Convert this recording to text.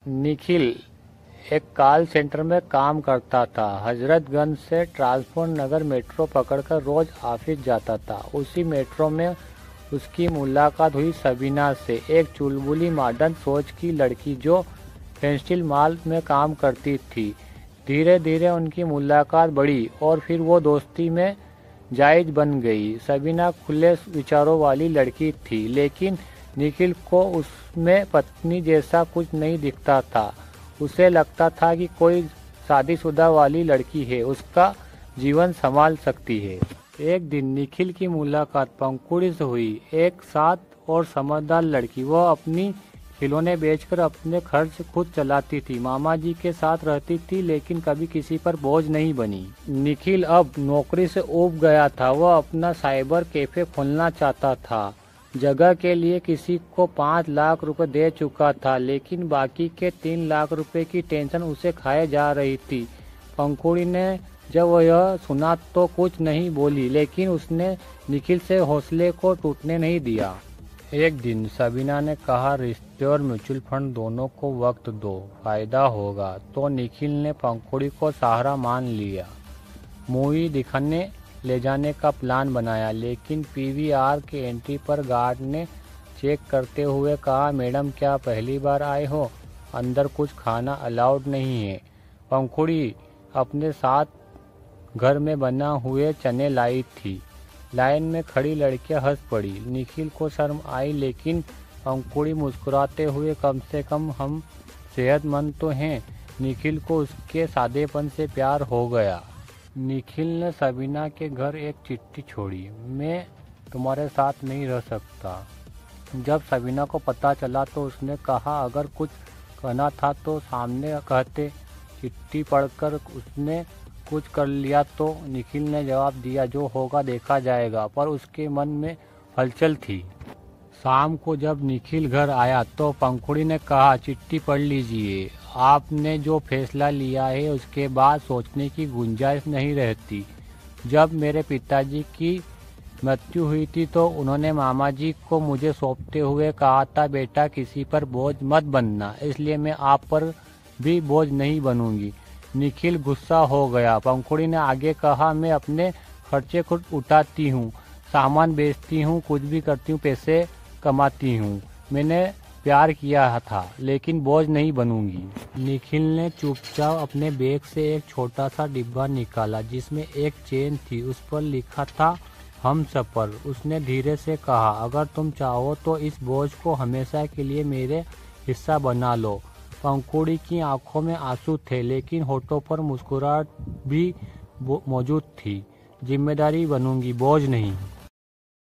निखिल एक call centre में काम करता था। हजरतगंज से ट्रांसपोर्ट नगर मेट्रो पकड़कर रोज ऑफिस जाता था। उसी मेट्रो में उसकी मुलाकात हुई सबीना से, एक चुलबुली मॉडर्न सोच की लड़की जो पेंसिल मॉल में काम करती थी। धीरे धीरे उनकी मुलाकात बढ़ी और फिर वो दोस्ती में जायज बन गई। सबीना खुले विचारों वाली लड़की थी, लेकिन निखिल को उसमें पत्नी जैसा कुछ नहीं दिखता था। उसे लगता था कि कोई शादीशुदा वाली लड़की है, उसका जीवन संभाल सकती है। एक दिन निखिल की मुलाकात पंखुड़ी से हुई, एक साथ और समझदार लड़की। वह अपनी खिलौने बेचकर अपने खर्च खुद चलाती थी, मामा जी के साथ रहती थी, लेकिन कभी किसी पर बोझ नहीं बनी। निखिल अब नौकरी से ऊब गया था। वह अपना साइबर कैफे खोलना चाहता था। जगह के लिए किसी को 5 लाख रुपए दे चुका था, लेकिन बाकी के 3 लाख रुपए की टेंशन उसे खाए जा रही थी। पंखुड़ी ने जब वह यह सुना तो कुछ नहीं बोली, लेकिन उसने निखिल से हौसले को टूटने नहीं दिया। एक दिन सबीना ने कहा, रिश्ते और म्यूचुअल फंड दोनों को वक्त दो, फायदा होगा। तो निखिल ने पंखुड़ी को सहारा मान लिया। मूवी दिखाने ले जाने का प्लान बनाया, लेकिन पीवीआर के एंट्री पर गार्ड ने चेक करते हुए कहा, मैडम क्या पहली बार आए हो? अंदर कुछ खाना अलाउड नहीं है। पंखुड़ी अपने साथ घर में बना हुए चने लाई थी। लाइन में खड़ी लड़कियां हंस पड़ी। निखिल को शर्म आई, लेकिन पंखुड़ी मुस्कुराते हुए, कम से कम हम सेहतमंद तो हैं। निखिल को उसके सादेपन से प्यार हो गया। निखिल ने सबीना के घर एक चिट्ठी छोड़ी, मैं तुम्हारे साथ नहीं रह सकता। जब सबीना को पता चला तो उसने कहा, अगर कुछ कहना था तो सामने कहते। चिट्ठी पढ़कर उसने कुछ कर लिया तो निखिल ने जवाब दिया, जो होगा देखा जाएगा, पर उसके मन में हलचल थी। शाम को जब निखिल घर आया तो पंखुड़ी ने कहा, चिट्ठी पढ़ लीजिए। आपने जो फैसला लिया है उसके बाद सोचने की गुंजाइश नहीं रहती। जब मेरे पिताजी की मृत्यु हुई थी तो उन्होंने मामा जी को मुझे सौंपते हुए कहा था, बेटा किसी पर बोझ मत बनना, इसलिए मैं आप पर भी बोझ नहीं बनूंगी। निखिल गुस्सा हो गया। पंखुड़ी ने आगे कहा, मैं अपने खर्चे खुद उठाती हूँ, सामान बेचती हूँ, कुछ भी करती हूँ, पैसे कमाती हूँ। मैंने प्यार किया था, लेकिन बोझ नहीं बनूंगी। निखिल ने चुपचाप अपने बैग से एक छोटा सा डिब्बा निकाला, जिसमें एक चेन थी। उस पर लिखा था, हमसफर। उसने धीरे से कहा, अगर तुम चाहो तो इस बोझ को हमेशा के लिए मेरे हिस्सा बना लो। पंखुड़ी की आंखों में आंसू थे, लेकिन होठों पर मुस्कुराहट भी मौजूद थी। जिम्मेदारी बनूंगी, बोझ नहीं।